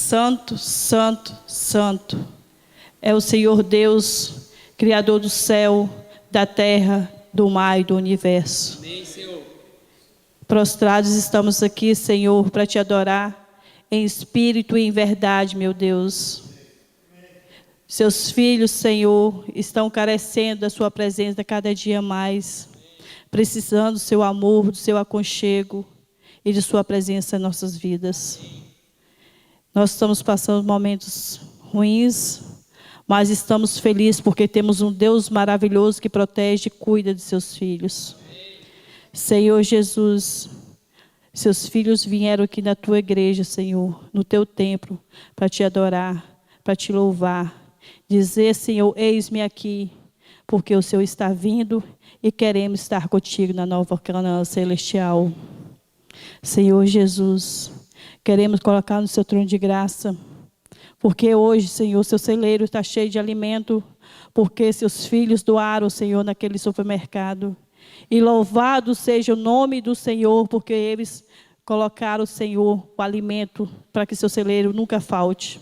Santo, santo, santo é o Senhor Deus, Criador do céu, da terra, do mar e do universo. Amém, Senhor. Prostrados estamos aqui, Senhor, para te adorar em espírito e em verdade, meu Deus. Seus filhos, Senhor, estão carecendo da sua presença cada dia mais, precisando do seu amor, do seu aconchego e de sua presença em nossas vidas. Nós estamos passando momentos ruins, mas estamos felizes porque temos um Deus maravilhoso que protege e cuida de seus filhos. Senhor Jesus, seus filhos vieram aqui na tua igreja, Senhor, no teu templo, para te adorar, para te louvar. Dizer, Senhor, eis-me aqui, porque o Senhor está vindo e queremos estar contigo na nova Canaã celestial. Senhor Jesus, queremos colocar no seu trono de graça, porque hoje, Senhor, seu celeiro está cheio de alimento, porque seus filhos doaram, Senhor, naquele supermercado. E louvado seja o nome do Senhor, porque eles colocaram, Senhor, o alimento para que seu celeiro nunca falte.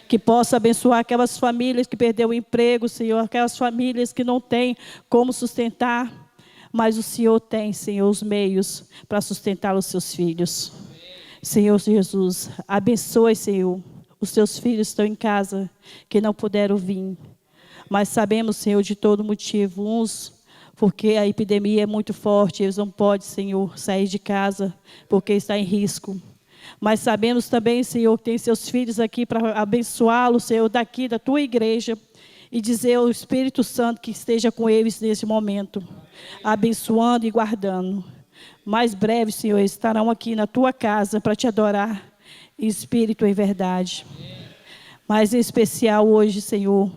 Que possa abençoar aquelas famílias que perderam o emprego, Senhor, aquelas famílias que não têm como sustentar, mas o Senhor tem, Senhor, os meios para sustentar os seus filhos. Senhor Jesus, abençoe, Senhor. Os teus filhos estão em casa, que não puderam vir. Mas sabemos, Senhor, de todo motivo. Uns, porque a epidemia é muito forte, eles não podem, Senhor, sair de casa, porque está em risco. Mas sabemos também, Senhor, que tem seus filhos aqui para abençoá-los, Senhor, daqui da tua igreja. E dizer ao Espírito Santo que esteja com eles nesse momento, abençoando e guardando. Mais breve, Senhor, eles estarão aqui na tua casa para te adorar em espírito e em verdade. Mas em especial hoje, Senhor,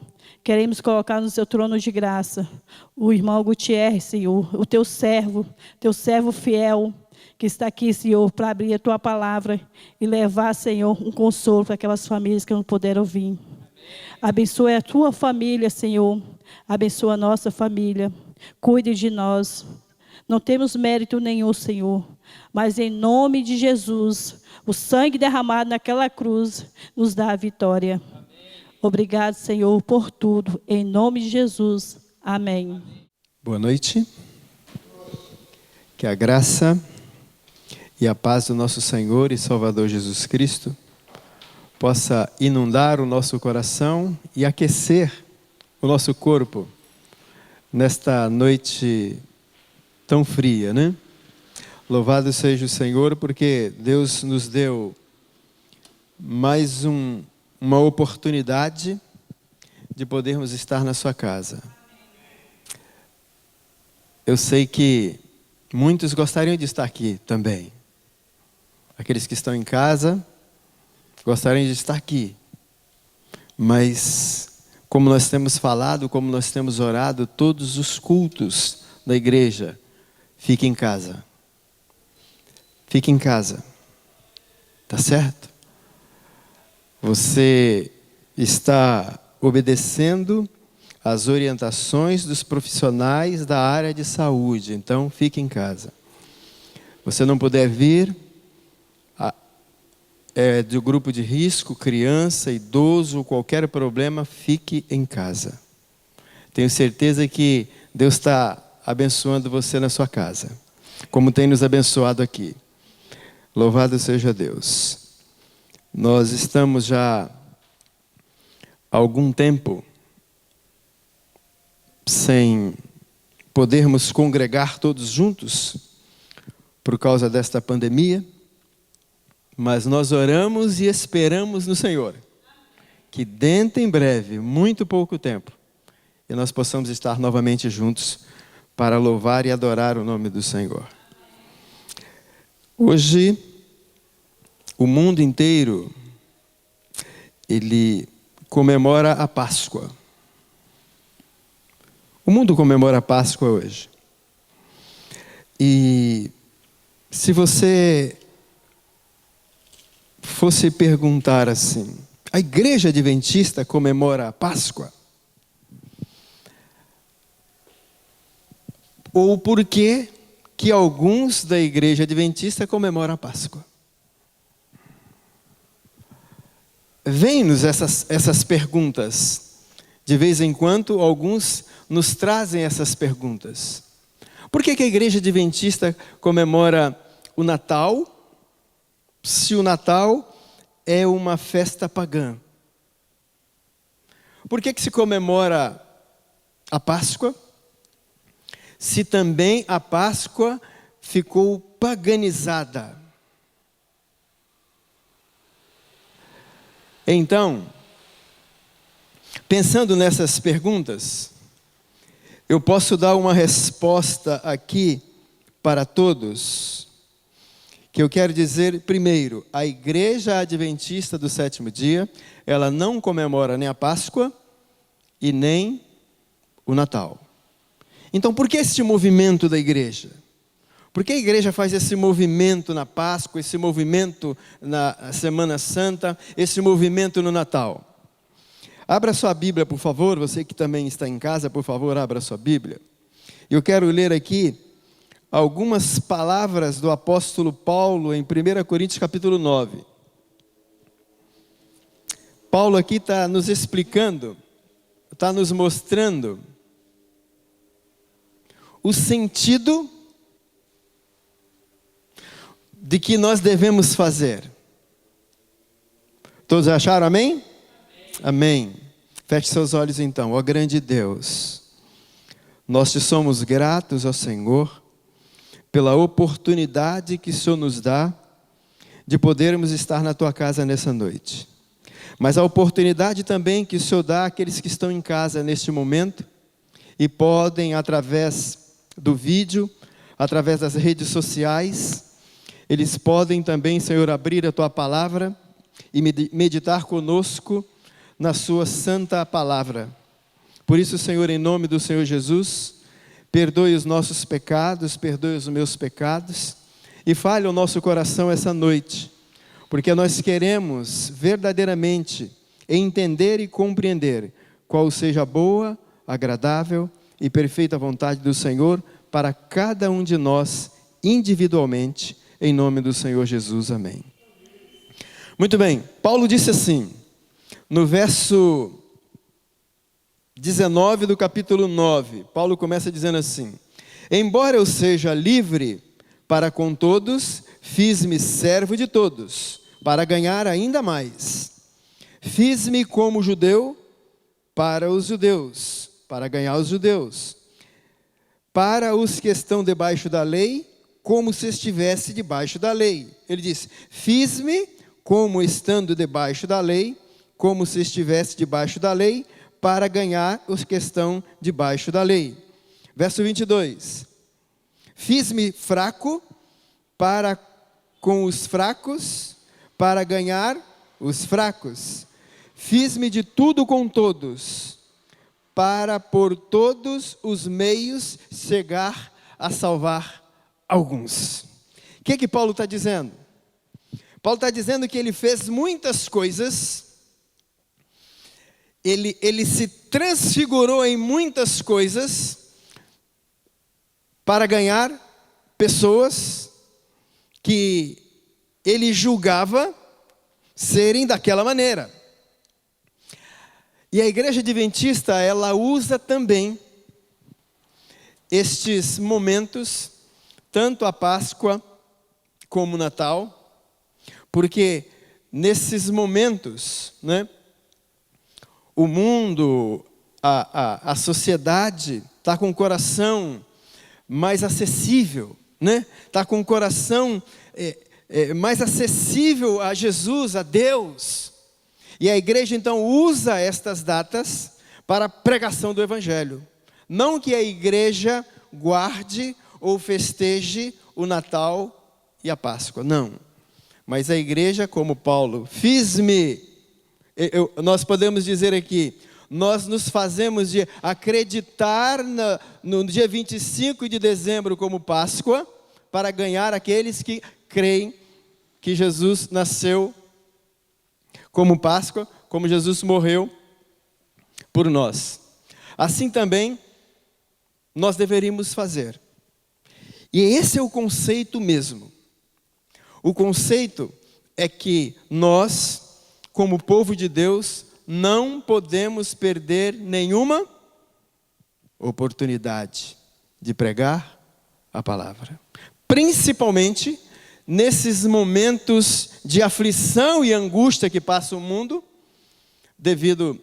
queremos colocar no seu trono de graça o irmão Gutierrez, Senhor, o teu servo fiel, que está aqui, Senhor, para abrir a tua palavra e levar, Senhor, um consolo para aquelas famílias que não puderam vir. Abençoe a tua família, Senhor. Abençoa a nossa família. Cuide de nós. Não temos mérito nenhum, Senhor, mas em nome de Jesus, o sangue derramado naquela cruz nos dá a vitória. Amém. Obrigado, Senhor, por tudo. Em nome de Jesus. Amém. Boa noite. Que a graça e a paz do nosso Senhor e Salvador Jesus Cristo possa inundar o nosso coração e aquecer o nosso corpo nesta noite tão fria, né? Louvado seja o Senhor, porque Deus nos deu mais uma oportunidade de podermos estar na sua casa. Eu sei que muitos gostariam de estar aqui também. Aqueles que estão em casa gostariam de estar aqui. Mas, como nós temos falado, como nós temos orado, todos os cultos da igreja, fique em casa. Fique em casa. Tá certo? Você está obedecendo às orientações dos profissionais da área de saúde. Então, fique em casa. Você não puder vir, do grupo de risco, criança, idoso, qualquer problema, fique em casa. Tenho certeza que Deus está abençoando você na sua casa, como tem nos abençoado aqui. Louvado seja Deus. Nós estamos já há algum tempo sem podermos congregar todos juntos por causa desta pandemia, mas nós oramos e esperamos no Senhor que dentro em breve, muito pouco tempo, e nós possamos estar novamente juntos para louvar e adorar o nome do Senhor. Hoje, o mundo inteiro, ele comemora a Páscoa. O mundo comemora a Páscoa hoje. E se você fosse perguntar assim, a igreja adventista comemora a Páscoa? Ou por que alguns da igreja adventista comemoram a Páscoa? vêm-nos essas perguntas. De vez em quando, alguns nos trazem essas perguntas. Por que a Igreja Adventista comemora o Natal, se o Natal é uma festa pagã? Por que se comemora a Páscoa, se também a Páscoa ficou paganizada? Então, pensando nessas perguntas, eu posso dar uma resposta aqui para todos, que eu quero dizer, primeiro, a Igreja Adventista do Sétimo Dia, ela não comemora nem a Páscoa e nem o Natal. Então, por que este movimento da igreja? Por que a igreja faz esse movimento na Páscoa, esse movimento na Semana Santa, esse movimento no Natal? Abra sua Bíblia, por favor. Você que também está em casa, por favor, abra sua Bíblia. Eu quero ler aqui algumas palavras do apóstolo Paulo em 1 Coríntios capítulo 9. Paulo aqui está nos explicando, está nos mostrando o sentido de que nós devemos fazer. Todos acharam amém? Amém. Feche seus olhos então. Ó grande Deus, nós te somos gratos ao Senhor pela oportunidade que o Senhor nos dá de podermos estar na tua casa nessa noite. Mas a oportunidade também que o Senhor dá àqueles que estão em casa neste momento e podem, através do vídeo, através das redes sociais, eles podem também, Senhor, abrir a tua palavra e meditar conosco na sua santa palavra. Por isso, Senhor, em nome do Senhor Jesus, perdoe os nossos pecados, perdoe os meus pecados e fale ao nosso coração essa noite, porque nós queremos verdadeiramente entender e compreender qual seja a boa, agradável e perfeita vontade do Senhor para cada um de nós individualmente, em nome do Senhor Jesus, amém. Muito bem, Paulo disse assim, no verso 19 do capítulo 9, Paulo começa dizendo assim: embora eu seja livre para com todos, fiz-me servo de todos, para ganhar ainda mais. Fiz-me como judeu para os judeus, para ganhar os judeus. Para os que estão debaixo da lei, como se estivesse debaixo da lei. Ele diz, fiz-me como estando debaixo da lei, como se estivesse debaixo da lei, para ganhar os que estão debaixo da lei. Verso 22. Fiz-me fraco para com os fracos, para ganhar os fracos. Fiz-me de tudo com todos, para por todos os meios chegar a salvar alguns. O que Paulo está dizendo? Paulo está dizendo que ele fez muitas coisas, ele se transfigurou em muitas coisas para ganhar pessoas que ele julgava serem daquela maneira. E a Igreja Adventista, ela usa também estes momentos, tanto a Páscoa como o Natal, porque nesses momentos, né, o mundo, a sociedade está com o coração mais acessível, né? Está com o coração mais acessível a Jesus, a Deus. E a igreja então usa estas datas para a pregação do Evangelho. Não que a igreja guarde ou festeje o Natal e a Páscoa, não. Mas a igreja, como Paulo, fiz-me. Nós podemos dizer aqui, nós nos fazemos de acreditar no dia 25 de dezembro como Páscoa, para ganhar aqueles que creem que Jesus nasceu como Páscoa, como Jesus morreu por nós. Assim também nós deveríamos fazer. E esse é o conceito mesmo. O conceito é que nós, como povo de Deus, não podemos perder nenhuma oportunidade de pregar a palavra. Principalmente nesses momentos de aflição e angústia que passa o mundo, devido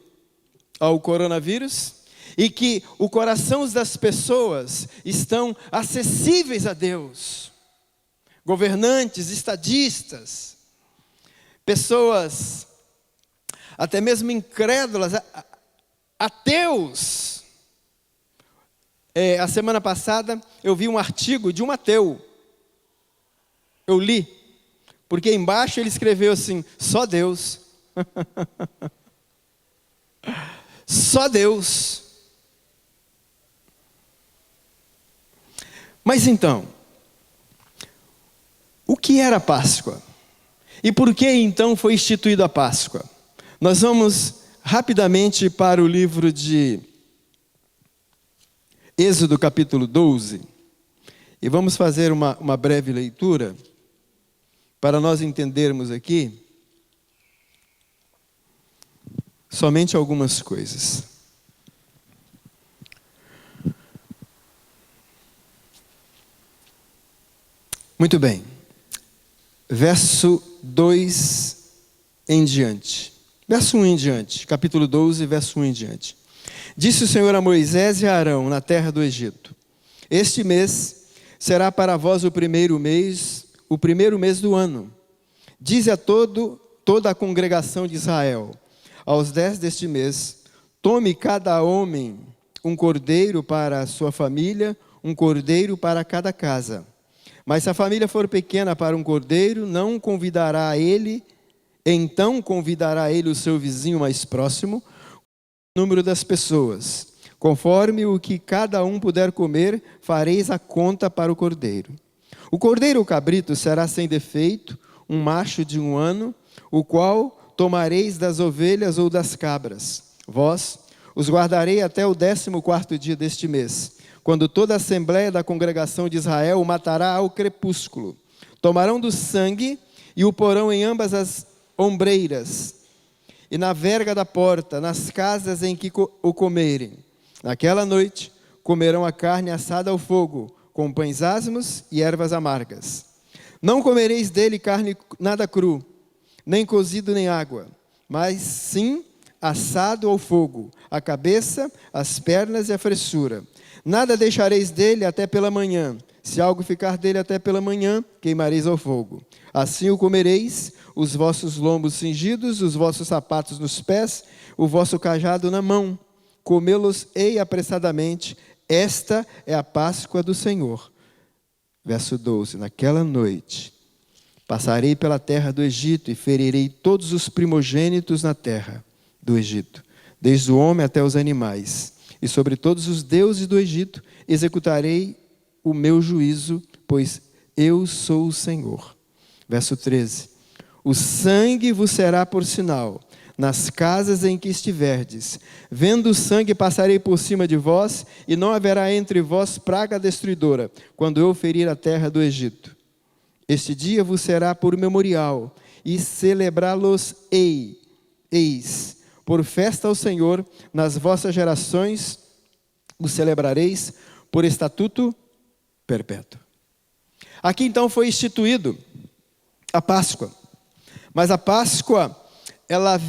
ao coronavírus, e que o coração das pessoas estão acessíveis a Deus. Governantes, estadistas, pessoas até mesmo incrédulas, ateus. A semana passada eu vi um artigo de um ateu. Eu li, porque embaixo ele escreveu assim: só Deus. Só Deus. Mas então, o que era a Páscoa? E por que então foi instituída a Páscoa? Nós vamos rapidamente para o livro de Êxodo capítulo 12, e vamos fazer uma breve leitura, para nós entendermos aqui somente algumas coisas. Muito bem, verso 2 em diante, verso 1 em diante, capítulo 12, verso 1 em diante. Disse o Senhor a Moisés e a Arão na terra do Egito: este mês será para vós o primeiro mês do ano. Dize a toda a congregação de Israel: aos 10 deste mês, tome cada homem um cordeiro para a sua família, um cordeiro para cada casa. Mas se a família for pequena para um cordeiro, não convidará ele, então convidará ele o seu vizinho mais próximo, o número das pessoas. Conforme o que cada um puder comer, fareis a conta para o cordeiro. O cordeiro ou cabrito será sem defeito, um macho de 1 ano, o qual tomareis das ovelhas ou das cabras. Vós os guardarei até o 14º dia deste mês, quando toda a assembleia da congregação de Israel o matará ao crepúsculo. Tomarão do sangue e o porão em ambas as ombreiras e na verga da porta, nas casas em que o comerem. Naquela noite comerão a carne assada ao fogo, com pães asmos e ervas amargas. Não comereis dele carne nada cru, nem cozido nem água, mas sim assado ao fogo, a cabeça, as pernas e a fressura. Nada deixareis dele até pela manhã. Se algo ficar dele até pela manhã, queimareis ao fogo. Assim o comereis, os vossos lombos cingidos, os vossos sapatos nos pés, o vosso cajado na mão. Comê-los-ei apressadamente. Esta é a Páscoa do Senhor. Verso 12. Naquela noite passarei pela terra do Egito e ferirei todos os primogênitos na terra do Egito, desde o homem até os animais. E sobre todos os deuses do Egito executarei o meu juízo, pois eu sou o Senhor. Verso 13. O sangue vos será por sinal nas casas em que estiverdes. Vendo o sangue, passarei por cima de vós, e não haverá entre vós praga destruidora, quando eu ferir a terra do Egito. Este dia vos será por memorial, e celebrá-los-eis por festa ao Senhor. Nas vossas gerações o celebrareis por estatuto perpétuo. Aqui então foi instituído a Páscoa. Mas a Páscoa, ela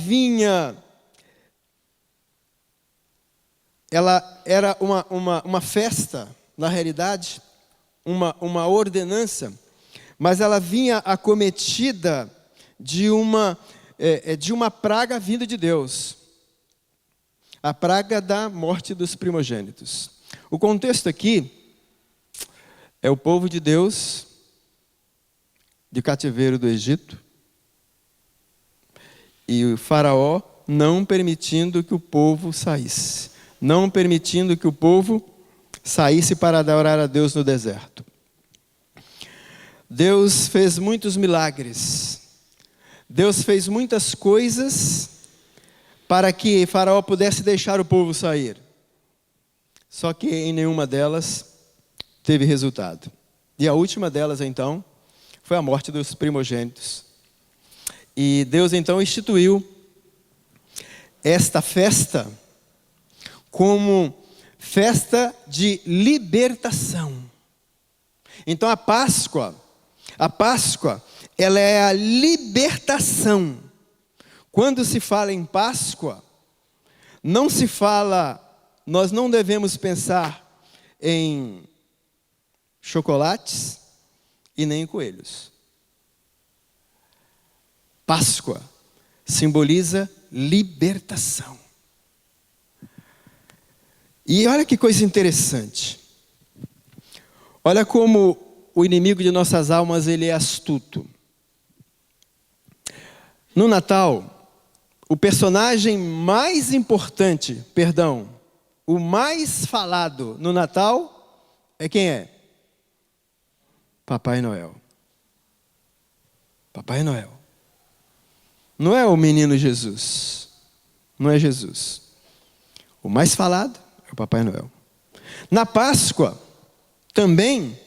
era uma festa, na realidade, uma ordenança, mas ela vinha acometida de uma praga vinda de Deus, a praga da morte dos primogênitos. O contexto aqui é o povo de Deus de cativeiro do Egito, e o faraó não permitindo que o povo saísse, não permitindo que o povo saísse para adorar a Deus no deserto. Deus fez muitos milagres, Deus fez muitas coisas para que faraó pudesse deixar o povo sair. Só que em nenhuma delas teve resultado. E a última delas, então, foi a morte dos primogênitos. E Deus, então, instituiu esta festa como festa de libertação. Então a Páscoa, ela é a libertação. Quando se fala em Páscoa, nós não devemos pensar em chocolates e nem em coelhos. Páscoa simboliza libertação. E olha que coisa interessante. Olha como o inimigo de nossas almas, ele é astuto. No Natal, o personagem mais importante, o mais falado no Natal é quem é? Papai Noel. Papai Noel. Não é o menino Jesus. Não é Jesus. O mais falado é o Papai Noel. Na Páscoa, também,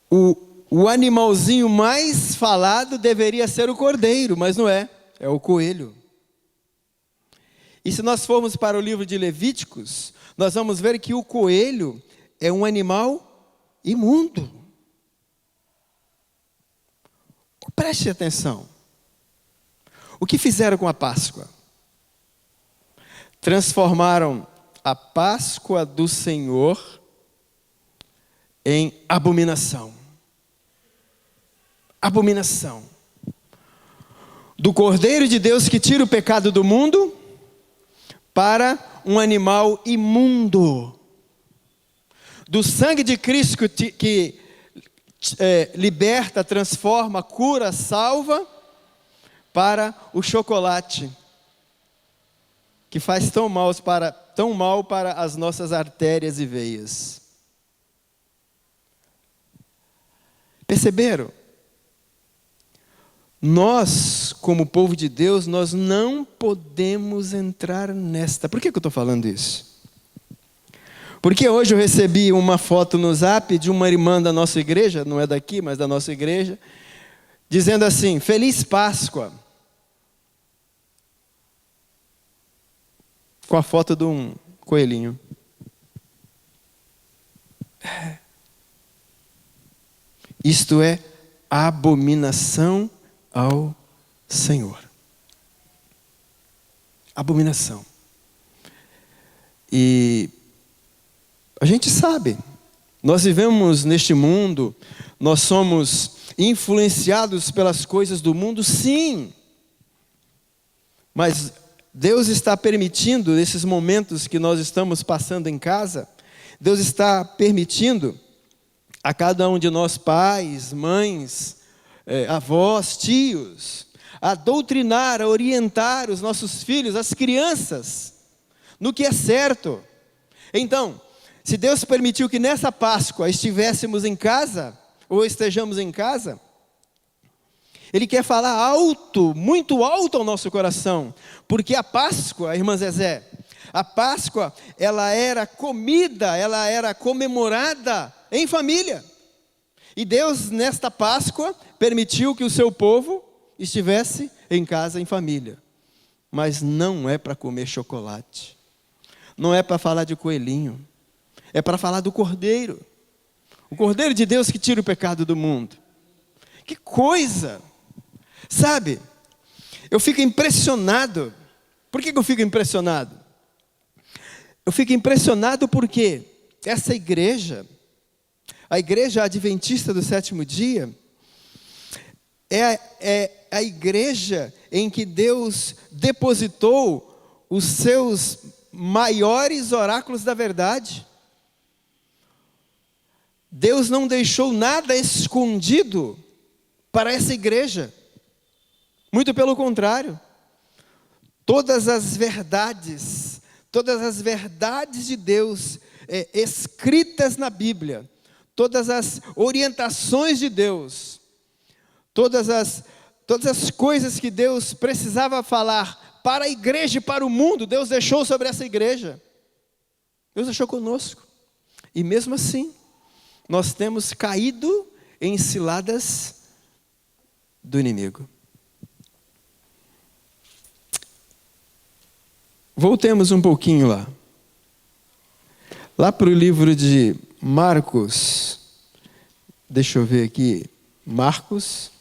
o animalzinho mais falado deveria ser o cordeiro, mas não é. É o coelho. E se nós formos para o livro de Levíticos, nós vamos ver que o coelho é um animal imundo. Preste atenção. O que fizeram com a Páscoa? Transformaram a Páscoa do Senhor em abominação. Abominação. Do Cordeiro de Deus que tira o pecado do mundo para um animal imundo. Do sangue de Cristo que liberta, transforma, cura, salva, para o chocolate, que faz tão mal para as nossas artérias e veias. Perceberam? Nós, como povo de Deus, nós não podemos entrar nesta. Por que eu estou falando isso? Porque hoje eu recebi uma foto no Zap de uma irmã da nossa igreja, não é daqui, mas da nossa igreja, dizendo assim: Feliz Páscoa. Com a foto de um coelhinho. Isto é abominação ao Senhor. Abominação. E a gente sabe, nós vivemos neste mundo, nós somos influenciados pelas coisas do mundo, sim. Mas Deus está permitindo, nesses momentos que nós estamos passando em casa, Deus está permitindo a cada um de nós, pais, mães, avós, tios, a doutrinar, a orientar os nossos filhos, as crianças, no que é certo. Então, se Deus permitiu que nessa Páscoa estivéssemos em casa, ou estejamos em casa, Ele quer falar alto, muito alto ao nosso coração, porque a Páscoa, irmã Zezé, a Páscoa, ela era comida, ela era comemorada em família. E Deus, nesta Páscoa, permitiu que o seu povo estivesse em casa, em família. Mas não é para comer chocolate, não é para falar de coelhinho, é para falar do Cordeiro. O Cordeiro de Deus que tira o pecado do mundo. Que coisa! Sabe, eu fico impressionado. Por que eu fico impressionado? Eu fico impressionado porque essa igreja, a igreja adventista do sétimo dia, é a igreja em que Deus depositou os seus maiores oráculos da verdade. Deus não deixou nada escondido para essa igreja. Muito pelo contrário. Todas as verdades de Deus escritas na Bíblia, todas as orientações de Deus, todas as coisas que Deus precisava falar para a igreja e para o mundo, Deus deixou sobre essa igreja. Deus deixou conosco. E mesmo assim, nós temos caído em ciladas do inimigo. voltemos um pouquinho lá. Lá para o livro de Marcos. Deixa eu ver aqui. Marcos.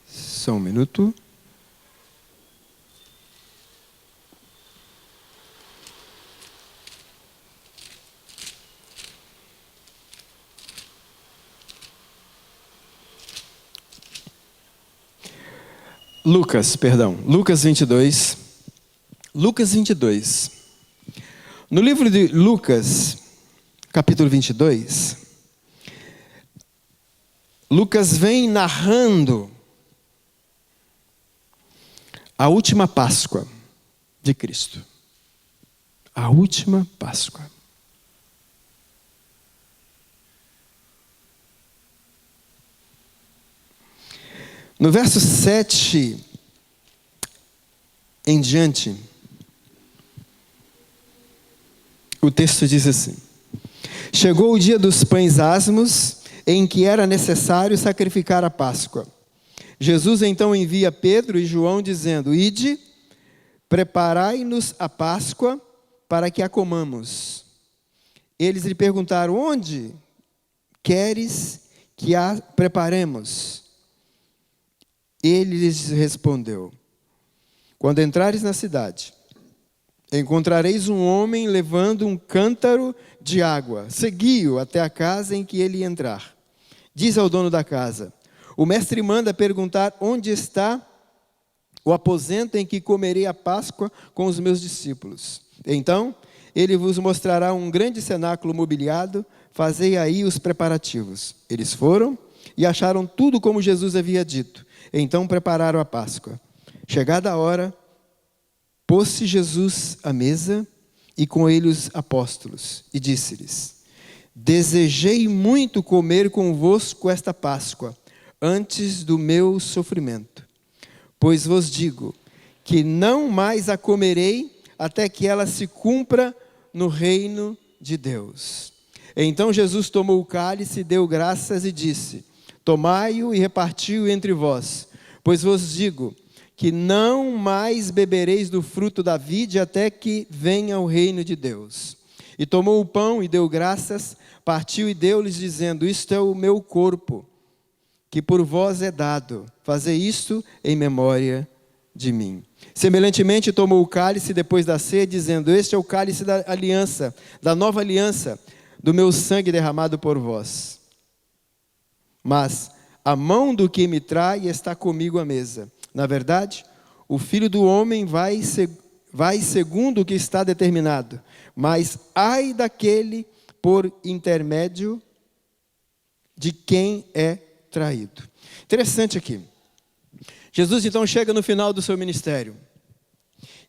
Só um minuto. Lucas 22. Lucas 22. No livro de Lucas, capítulo 22, Lucas vem narrando a última Páscoa de Cristo. A última Páscoa. No verso 7 em diante, o texto diz assim: chegou o dia dos pães asmos, em que era necessário sacrificar a Páscoa. Jesus então envia Pedro e João dizendo: ide, preparai-nos a Páscoa para que a comamos. Eles lhe perguntaram: onde queres que a preparemos? Ele lhes respondeu: quando entrares na cidade, encontrareis um homem levando um cântaro de água. Segui-o até a casa em que ele entrar. Diz ao dono da casa: o mestre manda perguntar onde está o aposento em que comerei a Páscoa com os meus discípulos. Então, ele vos mostrará um grande cenáculo mobiliado, fazei aí os preparativos. Eles foram e acharam tudo como Jesus havia dito. Então prepararam a Páscoa. Chegada a hora, pôs-se Jesus à mesa e com ele os apóstolos, e disse-lhes: desejei muito comer convosco esta Páscoa, antes do meu sofrimento. Pois vos digo que não mais a comerei até que ela se cumpra no reino de Deus. Então Jesus tomou o cálice, deu graças e disse: tomai-o e reparti-o entre vós, pois vos digo que não mais bebereis do fruto da vide até que venha o reino de Deus. E tomou o pão e deu graças, partiu e deu-lhes, dizendo: isto é o meu corpo, que por vós é dado. Fazei isto em memória de mim. Semelhantemente tomou o cálice depois da ceia, dizendo: este é o cálice da aliança, da nova aliança, do meu sangue derramado por vós. Mas a mão do que me trai está comigo à mesa. Na verdade, o Filho do Homem vai segundo o que está determinado. Mas ai daquele por intermédio de quem é traído. Interessante aqui. Jesus então chega no final do seu ministério.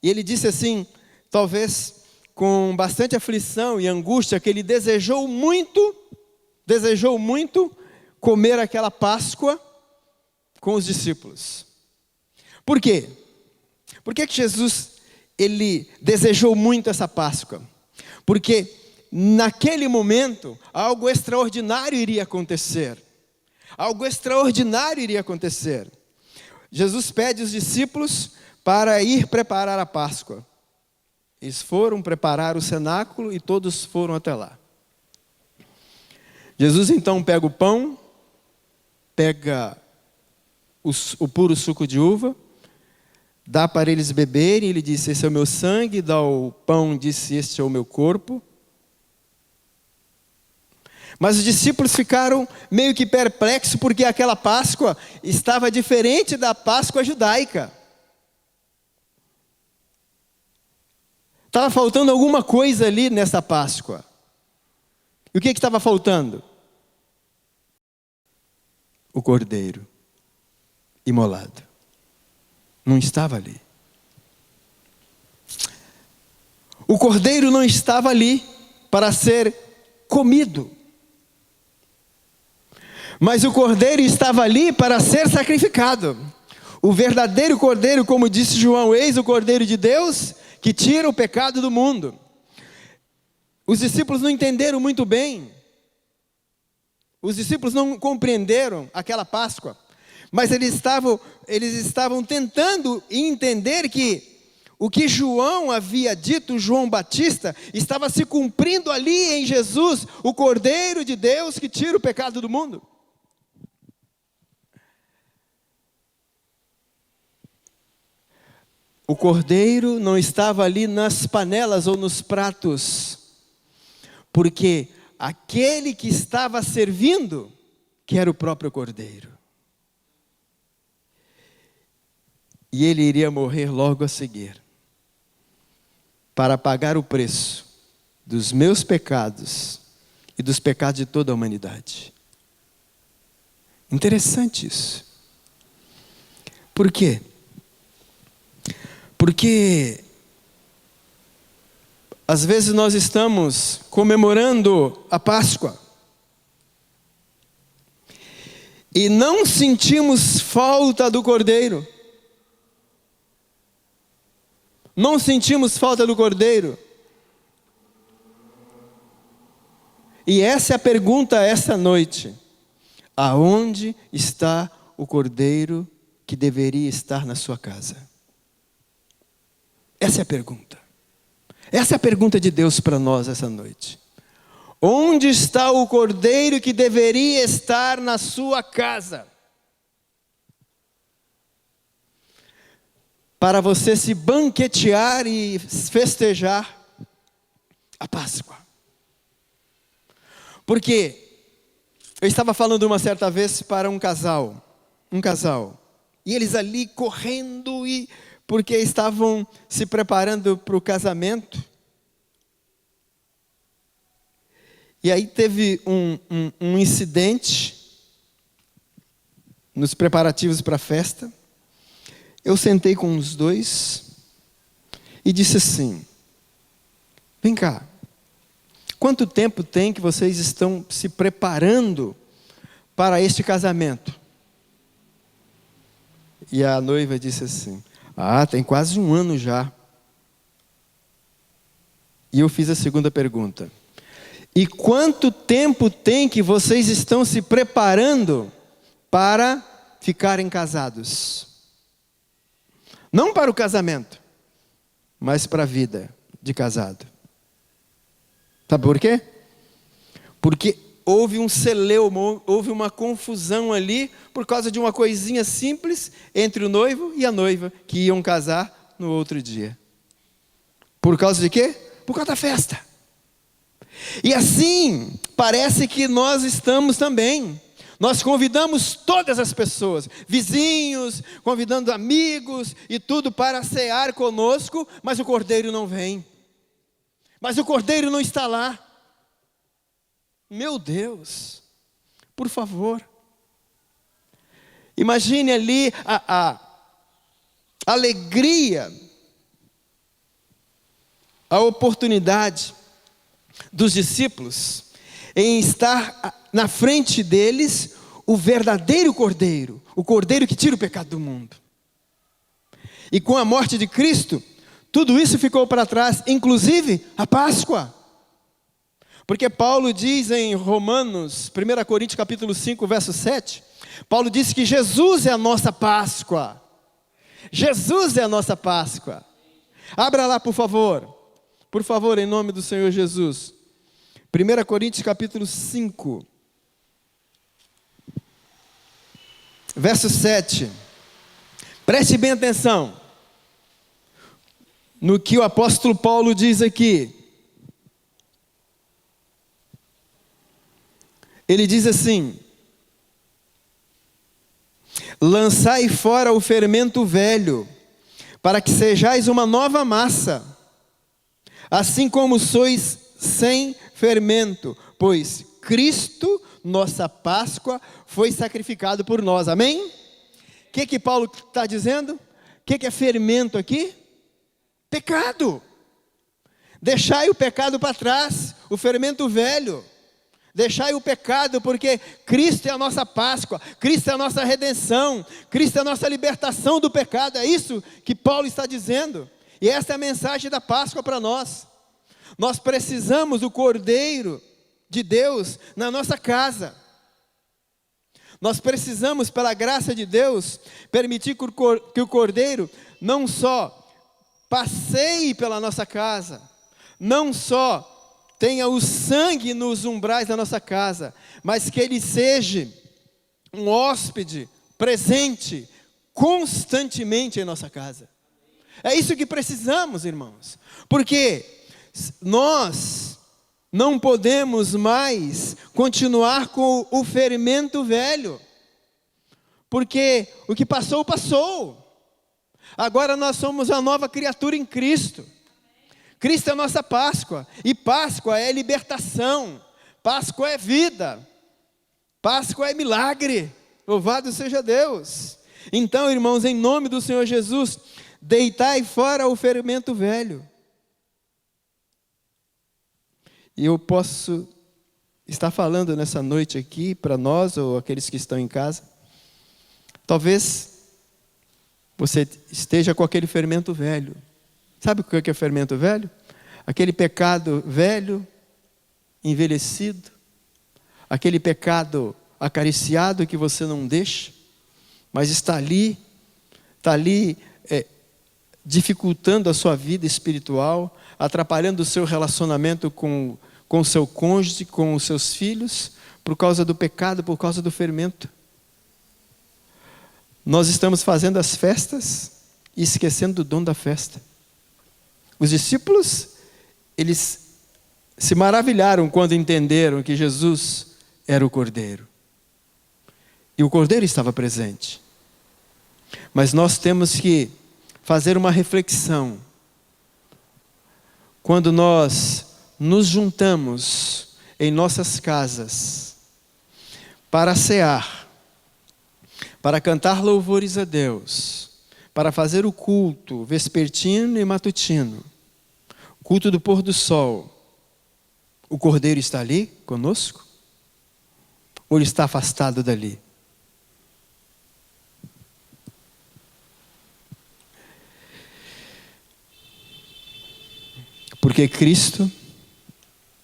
E ele disse assim, talvez com bastante aflição e angústia, que ele desejou muito comer aquela Páscoa com os discípulos. Por quê? Por que Jesus ele desejou muito essa Páscoa? Porque naquele momento algo extraordinário iria acontecer. Algo extraordinário iria acontecer. Jesus pede os discípulos para ir preparar a Páscoa. Eles foram preparar o cenáculo e todos foram até lá. Jesus então pega o pão, pega o puro suco de uva, dá para eles beberem, ele disse: esse é o meu sangue, dá o pão, disse: este é o meu corpo. Mas os discípulos ficaram meio que perplexos, porque aquela Páscoa estava diferente da Páscoa judaica. Estava faltando alguma coisa ali nessa Páscoa. E o que estava faltando? O cordeiro imolado. Não estava ali. O cordeiro não estava ali para ser comido. Mas o cordeiro estava ali para ser sacrificado. O verdadeiro cordeiro, como disse João, eis o cordeiro de Deus que tira o pecado do mundo. Os discípulos não entenderam muito bem. Os discípulos não compreenderam aquela Páscoa. Mas eles estavam tentando entender que o que João havia dito, João Batista, estava se cumprindo ali em Jesus, o Cordeiro de Deus que tira o pecado do mundo. O cordeiro não estava ali nas panelas ou nos pratos, porque aquele que estava servindo, que era o próprio cordeiro. E ele iria morrer logo a seguir, para pagar o preço dos meus pecados e dos pecados de toda a humanidade. Interessante isso. Por quê? Porque às vezes nós estamos comemorando a Páscoa e não sentimos falta do Cordeiro. Não sentimos falta do Cordeiro. E essa é a pergunta essa noite. Aonde está o Cordeiro que deveria estar na sua casa? Essa é a pergunta. Essa é a pergunta de Deus para nós essa noite. Onde está o Cordeiro que deveria estar na sua casa? Para você se banquetear e festejar a Páscoa. Porque eu estava falando uma certa vez para um casal, e eles ali correndo porque estavam se preparando para o casamento. E aí teve um incidente nos preparativos para a festa. Eu sentei com os dois e disse assim: vem cá, quanto tempo tem que vocês estão se preparando para este casamento? E a noiva disse assim: tem quase 1 ano já. E eu fiz a segunda pergunta: e quanto tempo tem que vocês estão se preparando para ficarem casados? Não para o casamento, mas para a vida de casado. Sabe por quê? Porque houve um celeuma, houve uma confusão ali, por causa de uma coisinha simples entre o noivo e a noiva, que iam casar no outro dia. Por causa de quê? Por causa da festa. E assim, parece que nós estamos também. Nós convidamos todas as pessoas, vizinhos, convidando amigos e tudo para cear conosco, mas o Cordeiro não vem. Mas o Cordeiro não está lá. Meu Deus, por favor. Imagine ali a alegria, a oportunidade dos discípulos em estar na frente deles o verdadeiro Cordeiro, o Cordeiro que tira o pecado do mundo. E com a morte de Cristo, tudo isso ficou para trás, inclusive a Páscoa. Porque Paulo diz em Romanos, 1 Coríntios capítulo 5, verso 7, Paulo diz que Jesus é a nossa Páscoa. Jesus é a nossa Páscoa. Abra lá, por favor, em nome do Senhor Jesus. 1 Coríntios capítulo 5, verso 7. Preste bem atenção no que o apóstolo Paulo diz aqui. Ele diz assim: lançai fora o fermento velho, para que sejais uma nova massa, assim como sois sem fermento, pois Cristo, nossa Páscoa, foi sacrificado por nós. Amém? O que Paulo está dizendo? O que é fermento aqui? Pecado. Deixai o pecado para trás, o fermento velho. Deixai o pecado, porque Cristo é a nossa Páscoa, Cristo é a nossa redenção, Cristo é a nossa libertação do pecado. É isso que Paulo está dizendo. E essa é a mensagem da Páscoa para nós. Nós precisamos do Cordeiro de Deus na nossa casa. Nós precisamos, pela graça de Deus, permitir que o Cordeiro não só passeie pela nossa casa, não só tenha o sangue nos umbrais da nossa casa, mas que ele seja um hóspede presente constantemente em nossa casa. É isso que precisamos, irmãos, porque nós não podemos mais continuar com o fermento velho, porque o que passou, passou. Agora nós somos a nova criatura em Cristo. Cristo é a nossa Páscoa, e Páscoa é libertação, Páscoa é vida, Páscoa é milagre, louvado seja Deus. Então, irmãos, em nome do Senhor Jesus, deitai fora o fermento velho. E eu posso estar falando nessa noite aqui para nós, ou aqueles que estão em casa, talvez você esteja com aquele fermento velho. Sabe o que é fermento velho? Aquele pecado velho, envelhecido, aquele pecado acariciado que você não deixa, mas está ali dificultando a sua vida espiritual, atrapalhando o seu relacionamento com o seu cônjuge, com os seus filhos, por causa do pecado, por causa do fermento. Nós estamos fazendo as festas e esquecendo do dono da festa. Os discípulos, eles se maravilharam quando entenderam que Jesus era o Cordeiro. E o Cordeiro estava presente. Mas nós temos que fazer uma reflexão. Quando nós nos juntamos em nossas casas para cear, para cantar louvores a Deus, para fazer o culto vespertino e matutino, o culto do pôr do sol, o Cordeiro está ali conosco? Ou ele está afastado dali? Porque Cristo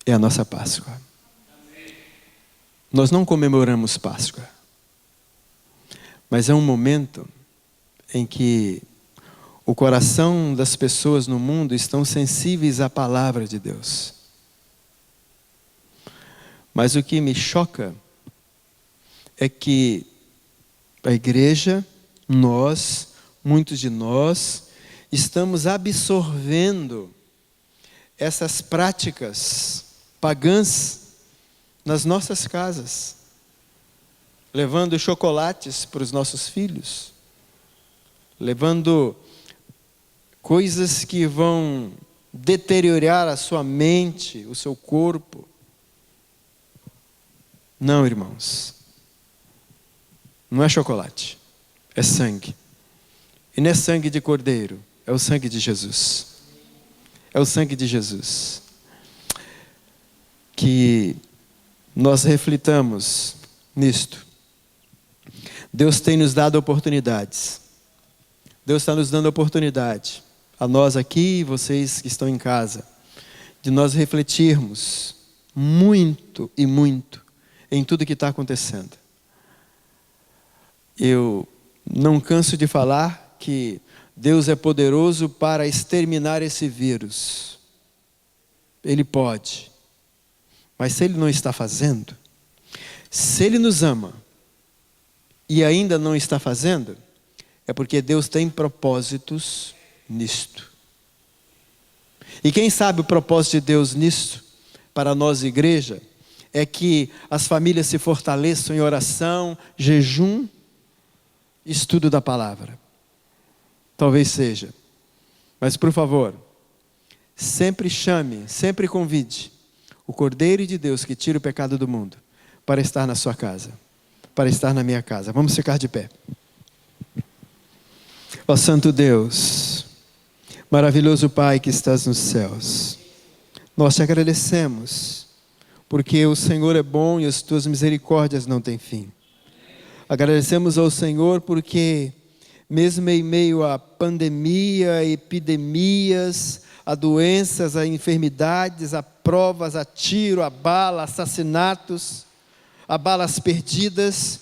é a nossa Páscoa. Nós não comemoramos Páscoa, mas é um momento em que o coração das pessoas no mundo estão sensíveis à palavra de Deus. Mas o que me choca é que a igreja, muitos de nós, estamos absorvendo essas práticas pagãs nas nossas casas, levando chocolates para os nossos filhos, levando coisas que vão deteriorar a sua mente, o seu corpo. Não, irmãos, não é chocolate, é sangue. E não é sangue de cordeiro, é o sangue de Jesus. É o sangue de Jesus. Que nós reflitamos nisto. Deus tem nos dado oportunidades. Deus está nos dando oportunidade, a nós aqui e vocês que estão em casa, de nós refletirmos muito e muito em tudo que está acontecendo. Eu não canso de falar que Deus é poderoso para exterminar esse vírus. Ele pode. Mas se Ele não está fazendo, se Ele nos ama e ainda não está fazendo, é porque Deus tem propósitos nisto. E quem sabe o propósito de Deus nisto, para nós igreja, é que as famílias se fortaleçam em oração, jejum, estudo da palavra. Talvez seja. Mas por favor, sempre chame, sempre convide o Cordeiro de Deus que tira o pecado do mundo para estar na sua casa, para estar na minha casa. Vamos ficar de pé. Ó Santo Deus, maravilhoso Pai que estás nos céus, nós te agradecemos porque o Senhor é bom e as tuas misericórdias não têm fim. Agradecemos ao Senhor porque, mesmo em meio à pandemia, a epidemias, a doenças, a enfermidades, a provas, a tiro, a bala, assassinatos, a balas perdidas,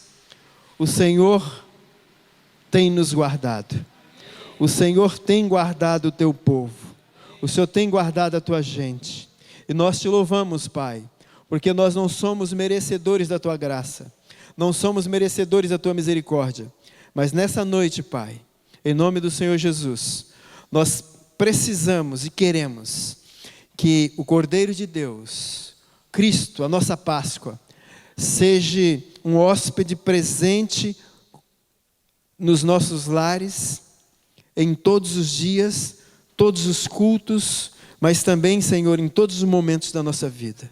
o Senhor tem nos guardado. O Senhor tem guardado o teu povo. O Senhor tem guardado a tua gente. E nós te louvamos, Pai, porque nós não somos merecedores da tua graça. Não somos merecedores da tua misericórdia. Mas nessa noite, Pai, em nome do Senhor Jesus, nós precisamos e queremos que o Cordeiro de Deus, Cristo, a nossa Páscoa, seja um hóspede presente nos nossos lares, em todos os dias, todos os cultos, mas também, Senhor, em todos os momentos da nossa vida.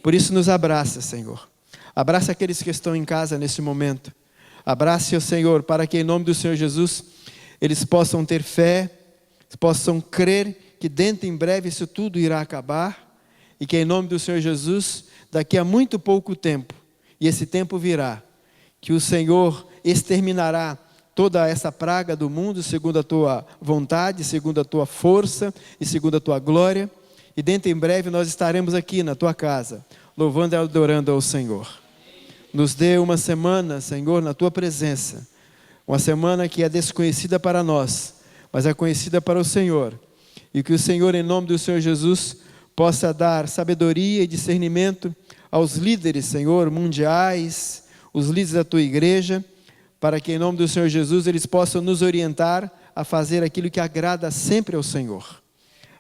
Por isso nos abraça, Senhor. Abraça aqueles que estão em casa nesse momento. Abrace o Senhor, para que em nome do Senhor Jesus, eles possam ter fé, possam crer que dentro em breve isso tudo irá acabar, e que em nome do Senhor Jesus, daqui a muito pouco tempo, e esse tempo virá, que o Senhor exterminará toda essa praga do mundo, segundo a tua vontade, segundo a tua força e segundo a tua glória, e dentro em breve nós estaremos aqui na tua casa, louvando e adorando ao Senhor. Nos dê uma semana, Senhor, na tua presença, uma semana que é desconhecida para nós, mas é conhecida para o Senhor, e que o Senhor, em nome do Senhor Jesus, possa dar sabedoria e discernimento aos líderes, Senhor, mundiais, os líderes da tua igreja, para que em nome do Senhor Jesus eles possam nos orientar a fazer aquilo que agrada sempre ao Senhor.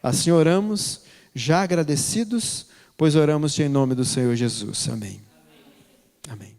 Assim oramos, já agradecidos, pois oramos em nome do Senhor Jesus. Amém. Amém.